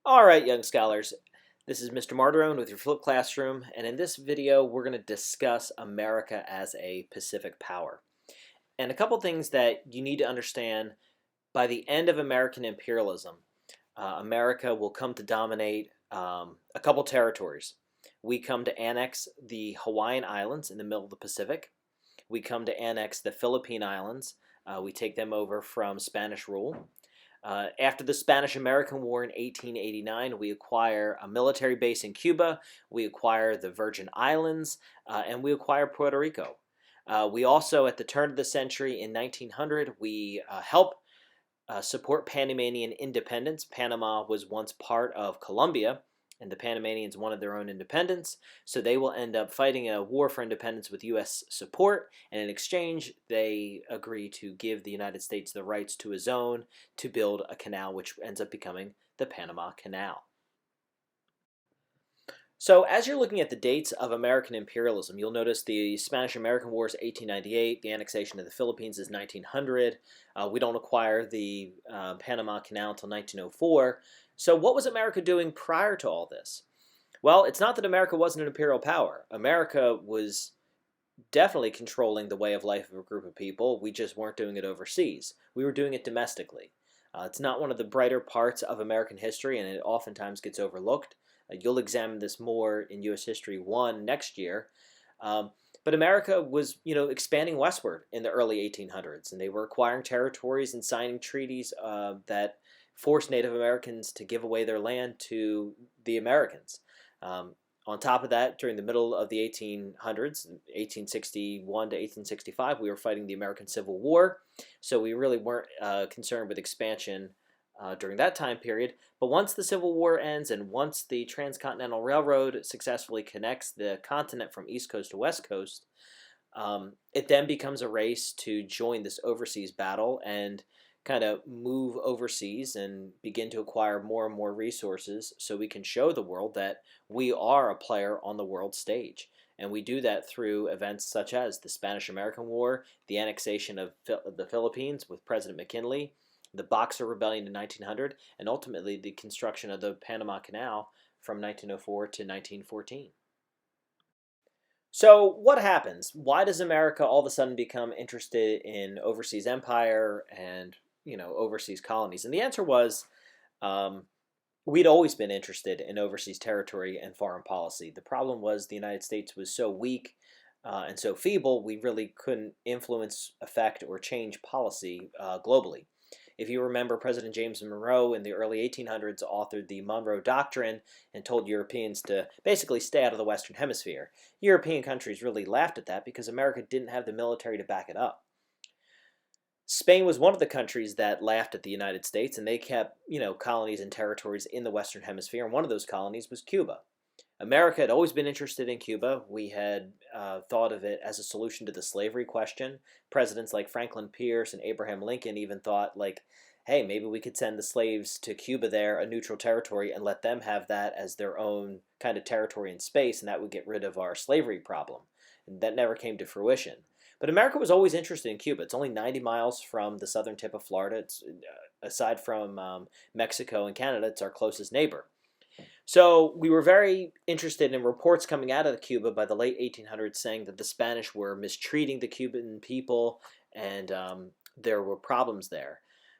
All right, young scholars, this is Mr. Martirone with your Flip Classroom, and in this video we're going to discuss America as a Pacific power. And a couple things that you need to understand: by the end of American imperialism, America will come to dominate a couple territories. We come to annex the Hawaiian Islands in the middle of the Pacific. We come to annex the Philippine Islands. We take them over from Spanish rule. After the Spanish-American War in 1889, we acquire a military base in Cuba, we acquire the Virgin Islands, and we acquire Puerto Rico. We also, at the turn of the century in 1900, we help support Panamanian independence. Panama was once part of Colombia, and the Panamanians wanted their own independence, so they will end up fighting a war for independence with U.S. support, and in exchange, they agree to give the United States the rights to a zone to build a canal, which ends up becoming the Panama Canal. So as you're looking at the dates of American imperialism, you'll notice the Spanish-American War is 1898, the annexation of the Philippines is 1900, we don't acquire the Panama Canal until 1904. So what was America doing prior to all this? Well, it's not that America wasn't an imperial power. America was definitely controlling the way of life of a group of people. We just weren't doing it overseas. We were doing it domestically. It's not one of the brighter parts of American history, and it oftentimes gets overlooked. You'll examine this more in U.S. History 1 next year. But America was, expanding westward in the early 1800s, and they were acquiring territories and signing treaties that forced Native Americans to give away their land to the Americans. On top of that, during the middle of the 1800s, 1861 to 1865, we were fighting the American Civil War, so we really weren't concerned with expansion during that time period. But once the Civil War ends and once the Transcontinental Railroad successfully connects the continent from East Coast to West Coast, it then becomes a race to join this overseas battle and kind of move overseas and begin to acquire more and more resources so we can show the world that we are a player on the world stage. And we do that through events such as the Spanish-American War, the annexation of the Philippines with President McKinley, the Boxer Rebellion in 1900, and ultimately the construction of the Panama Canal from 1904 to 1914. So what happens? Why does America all of a sudden become interested in overseas empire and overseas colonies? And the answer was, we'd always been interested in overseas territory and foreign policy. The problem was the United States was so weak and so feeble, we really couldn't influence, affect, or change policy globally. If you remember, President James Monroe in the early 1800s authored the Monroe Doctrine and told Europeans to basically stay out of the Western Hemisphere. European countries really laughed at that because America didn't have the military to back it up. Spain was one of the countries that laughed at the United States, and they kept, colonies and territories in the Western Hemisphere, and one of those colonies was Cuba. America had always been interested in Cuba. We had thought of it as a solution to the slavery question. Presidents like Franklin Pierce and Abraham Lincoln even thought, hey, maybe we could send the slaves to Cuba there, a neutral territory, and let them have that as their own kind of territory in space, and that would get rid of our slavery problem. And that never came to fruition. But America was always interested in Cuba. It's only 90 miles from the southern tip of Florida. It's, aside from Mexico and Canada, it's our closest neighbor. So we were very interested in reports coming out of Cuba by the late 1800s saying that the Spanish were mistreating the Cuban people and there were problems there.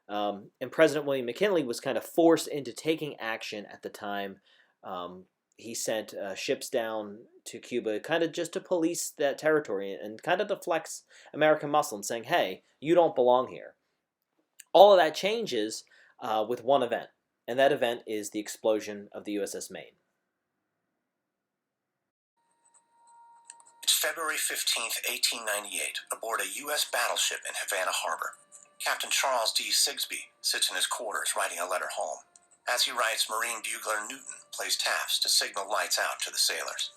And President William McKinley was kind of forced into taking action at the time. He sent ships down to Cuba kind of just to police that territory and kind of to flex American muscle and saying, hey, you don't belong here. All of that changes with one event. And that event is the explosion of the USS Maine. It's February 15th, 1898, aboard a U.S. battleship in Havana Harbor. Captain Charles D. Sigsbee sits in his quarters writing a letter home. As he writes, Marine bugler Newton plays taps to signal lights out to the sailors.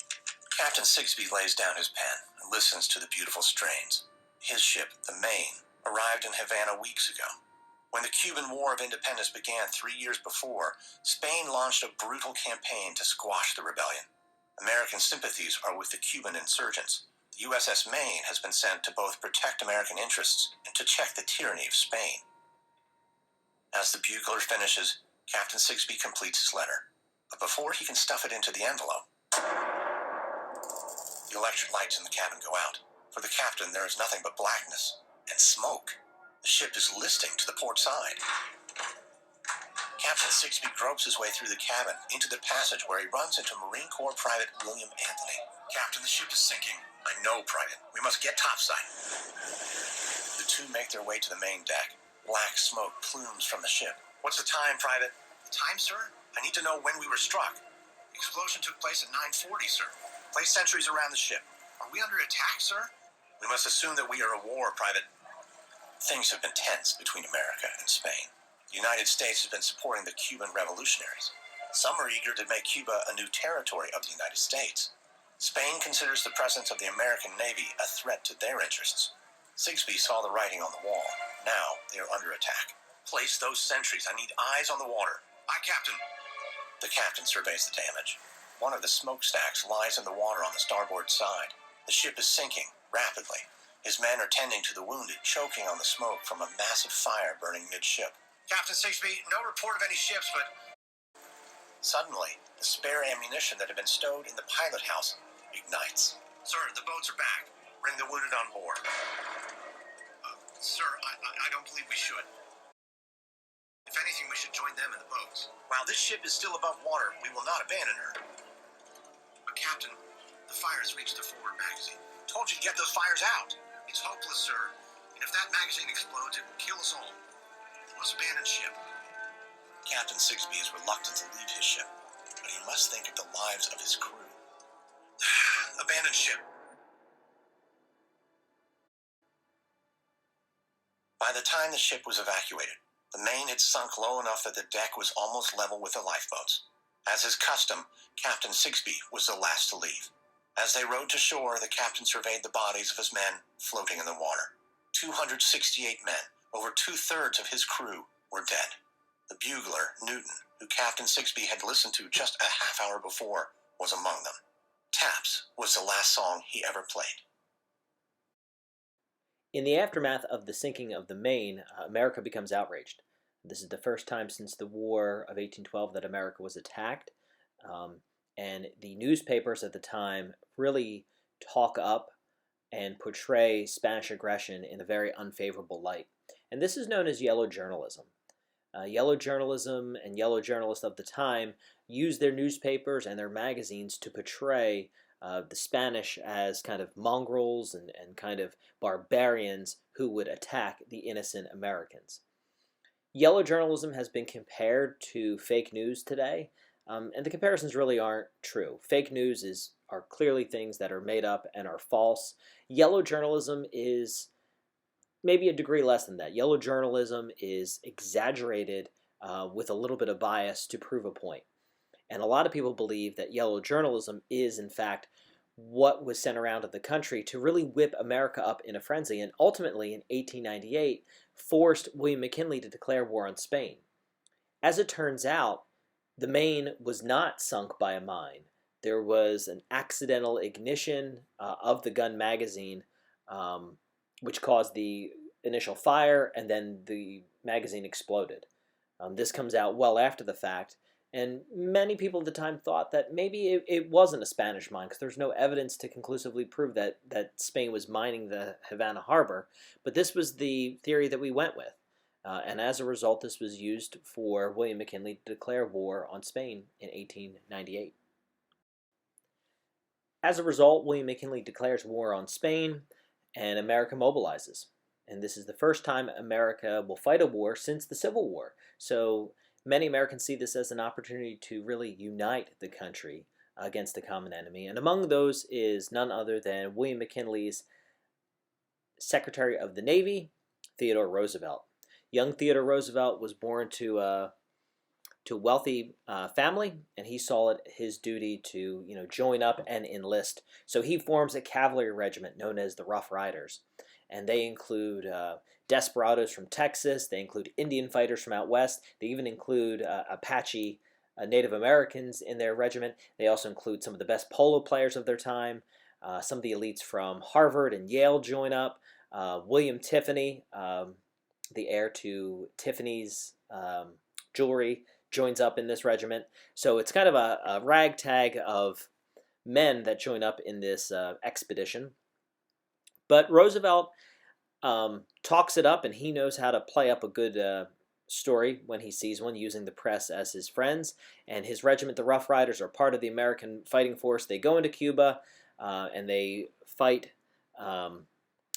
Captain Sigsbee lays down his pen and listens to the beautiful strains. His ship, the Maine, arrived in Havana weeks ago. When the Cuban War of Independence began 3 years before, Spain launched a brutal campaign to squash the rebellion. American sympathies are with the Cuban insurgents. The USS Maine has been sent to both protect American interests and to check the tyranny of Spain. As the bugler finishes, Captain Sigsbee completes his letter, but before he can stuff it into the envelope, the electric lights in the cabin go out. For the captain, there is nothing but blackness and smoke. The ship is listing to the port side. Captain Sigsbee gropes his way through the cabin into the passage where he runs into Marine Corps Private William Anthony. Captain, the ship is sinking. I know, Private. We must get topside. The two make their way to the main deck. Black smoke plumes from the ship. What's the time, Private? The time, sir? I need to know when we were struck. The explosion took place at 9:40, sir. Place sentries around the ship. Are we under attack, sir? We must assume that we are at war, Private. Things have been tense between America and Spain. The United States has been supporting the Cuban revolutionaries. Some are eager to make Cuba a new territory of the United States. Spain considers the presence of the American Navy a threat to their interests. Sigsbee saw the writing on the wall. Now they are under attack. Place those sentries. I need eyes on the water. Aye, Captain. The captain surveys the damage. One of the smokestacks lies in the water on the starboard side. The ship is sinking rapidly. His men are tending to the wounded, choking on the smoke from a massive fire burning midship. Captain Sigsbee, no report of any ships, but... Suddenly, the spare ammunition that had been stowed in the pilot house ignites. Sir, the boats are back. Bring the wounded on board. Sir, I don't believe we should. If anything, we should join them in the boats. While this ship is still above water, we will not abandon her. But, Captain, the fire has reached the forward magazine. Told you to get those fires out. It's hopeless, sir. And if that magazine explodes, it will kill us all. We must abandon ship. Captain Sigsbee is reluctant to leave his ship, but he must think of the lives of his crew. Abandon ship. By the time the ship was evacuated, the Maine had sunk low enough that the deck was almost level with the lifeboats. As is custom, Captain Sigsbee was the last to leave. As they rowed to shore, the captain surveyed the bodies of his men floating in the water. 268 men, over 2/3 of his crew, were dead. The bugler, Newton, who Captain Sigsbee had listened to just a half hour before, was among them. Taps was the last song he ever played. In the aftermath of the sinking of the Maine, America becomes outraged. This is the first time since the War of 1812 that America was attacked, and the newspapers at the time really talk up and portray Spanish aggression in a very unfavorable light. And this is known as yellow journalism. Yellow journalism and yellow journalists of the time used their newspapers and their magazines to portray the Spanish as kind of mongrels and kind of barbarians who would attack the innocent Americans. Yellow journalism has been compared to fake news today, and the comparisons really aren't true. Fake news are clearly things that are made up and are false. Yellow journalism is maybe a degree less than that. Yellow journalism is exaggerated with a little bit of bias to prove a point. And a lot of people believe that yellow journalism is, in fact, what was sent around to the country to really whip America up in a frenzy, and ultimately, in 1898, forced William McKinley to declare war on Spain. As it turns out, the Maine was not sunk by a mine. There was an accidental ignition of the gun magazine, which caused the initial fire, and then the magazine exploded. This comes out well after the fact, and many people at the time thought that maybe it wasn't a Spanish mine because there's no evidence to conclusively prove that Spain was mining the Havana harbor. But this was the theory that we went with. And as a result, this was used for William McKinley to declare war on Spain in 1898. As a result, William McKinley declares war on Spain, and America mobilizes. And this is the first time America will fight a war since the Civil War. So many Americans see this as an opportunity to really unite the country against the common enemy. And among those is none other than William McKinley's Secretary of the Navy, Theodore Roosevelt. Young Theodore Roosevelt was born to a wealthy family, and he saw it his duty to join up and enlist. So he forms a cavalry regiment known as the Rough Riders, and they include desperados from Texas. They include Indian fighters from out west. They even include Apache Native Americans in their regiment. They also include some of the best polo players of their time. Some of the elites from Harvard and Yale join up. William Tiffany, the heir to Tiffany's jewelry, joins up in this regiment. So it's kind of a ragtag of men that join up in this expedition. But Roosevelt talks it up, and he knows how to play up a good story when he sees one, using the press as his friends. And his regiment, the Rough Riders, are part of the American fighting force. They go into Cuba and they fight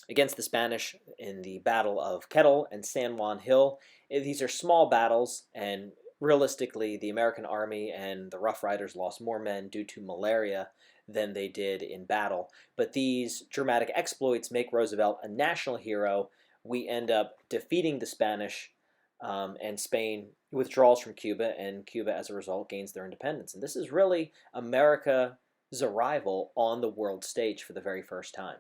against the Spanish in the Battle of Kettle and San Juan Hill. These are small battles, and realistically, the American Army and the Rough Riders lost more men due to malaria than they did in battle. But these dramatic exploits make Roosevelt a national hero. We end up defeating the Spanish, and Spain withdraws from Cuba, and Cuba, as a result, gains their independence. And this is really America's arrival on the world stage for the very first time.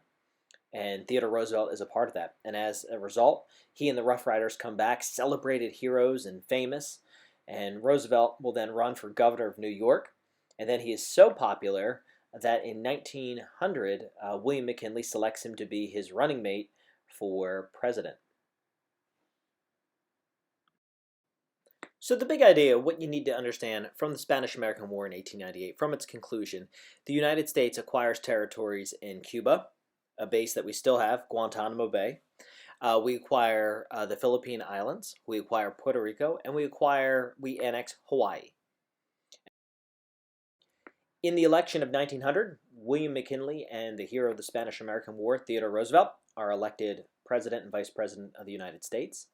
And Theodore Roosevelt is a part of that. And as a result, he and the Rough Riders come back, celebrated heroes and famous. And Roosevelt will then run for governor of New York. And then he is so popular that in 1900, William McKinley selects him to be his running mate for president. So the big idea, what you need to understand from the Spanish-American War in 1898, from its conclusion, the United States acquires territories in Cuba, a base that we still have, Guantanamo Bay. We acquire the Philippine Islands, we acquire Puerto Rico, and we annex Hawaii. In the election of 1900, William McKinley and the hero of the Spanish-American War, Theodore Roosevelt, are elected President and Vice President of the United States.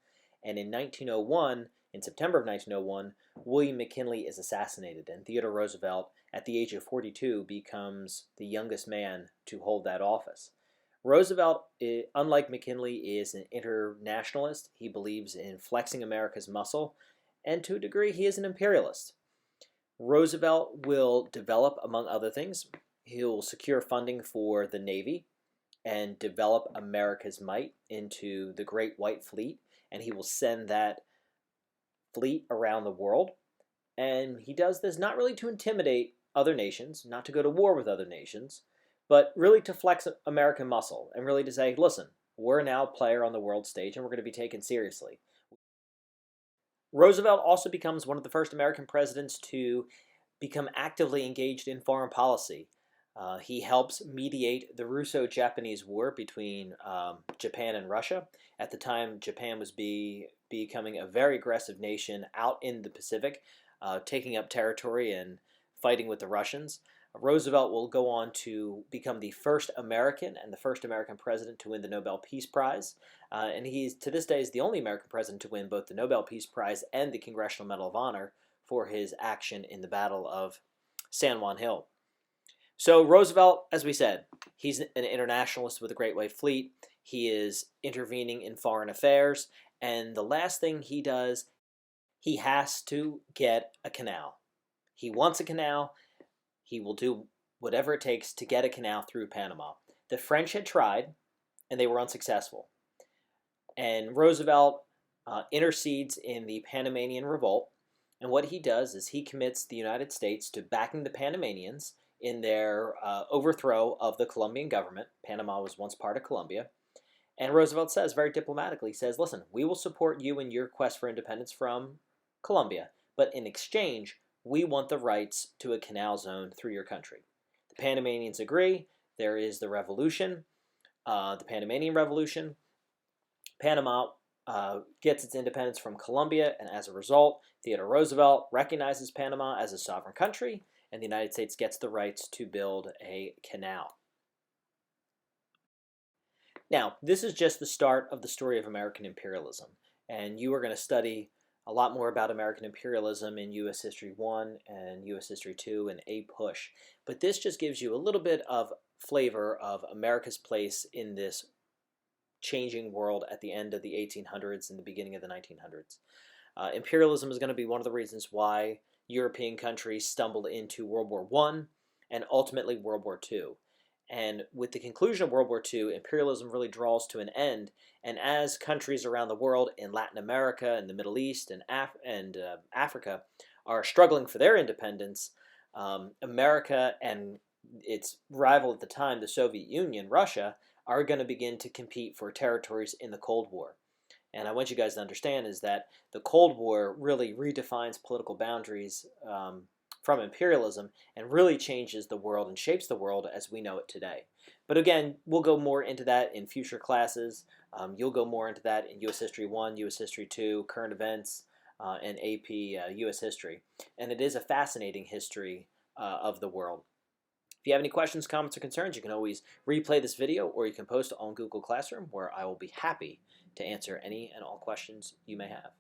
And in 1901, in September of 1901, William McKinley is assassinated, and Theodore Roosevelt, at the age of 42, becomes the youngest man to hold that office. Roosevelt, unlike McKinley, is an internationalist. He believes in flexing America's muscle, and to a degree, he is an imperialist. Roosevelt will develop, among other things, he'll secure funding for the Navy and develop America's might into the Great White Fleet, and he will send that fleet around the world. And he does this not really to intimidate other nations, not to go to war with other nations, but really to flex American muscle and really to say, listen, we're now a player on the world stage and we're going to be taken seriously. Roosevelt also becomes one of the first American presidents to become actively engaged in foreign policy. He helps mediate the Russo-Japanese War between Japan and Russia. At the time, Japan was becoming a very aggressive nation out in the Pacific, taking up territory and fighting with the Russians. Roosevelt will go on to become the first American and the first American president to win the Nobel Peace Prize. And he, to this day, is the only American president to win both the Nobel Peace Prize and the Congressional Medal of Honor for his action in the Battle of San Juan Hill. So Roosevelt, as we said, he's an internationalist with a Great White Fleet. He is intervening in foreign affairs. And the last thing he does, he has to get a canal. He wants a canal. He will do whatever it takes to get a canal through Panama. The French had tried, and they were unsuccessful. And Roosevelt intercedes in the Panamanian Revolt. And what he does is he commits the United States to backing the Panamanians in their overthrow of the Colombian government. Panama was once part of Colombia. And Roosevelt says, very diplomatically, says, listen, we will support you in your quest for independence from Colombia, but in exchange, we want the rights to a canal zone through your country. The Panamanians agree. There is the revolution, the Panamanian Revolution. Panama gets its independence from Colombia, and as a result, Theodore Roosevelt recognizes Panama as a sovereign country, and the United States gets the rights to build a canal. Now, this is just the start of the story of American imperialism, and you are going to study a lot more about American imperialism in U.S. History 1 and U.S. History 2 and A Push. But this just gives you a little bit of flavor of America's place in this changing world at the end of the 1800s and the beginning of the 1900s. Imperialism is going to be one of the reasons why European countries stumbled into World War I and ultimately World War II. And with the conclusion of World War II, imperialism really draws to an end. And as countries around the world in Latin America and the Middle East and Africa are struggling for their independence, America and its rival at the time, the Soviet Union, Russia, are going to begin to compete for territories in the Cold War. And I want you guys to understand is that the Cold War really redefines political boundaries from imperialism and really changes the world and shapes the world as we know it today. But again, we'll go more into that in future classes. You'll go more into that in U.S. History 1, U.S. History 2, Current Events, and AP U.S. History. And it is a fascinating history of the world. If you have any questions, comments, or concerns, you can always replay this video or you can post it on Google Classroom, where I will be happy to answer any and all questions you may have.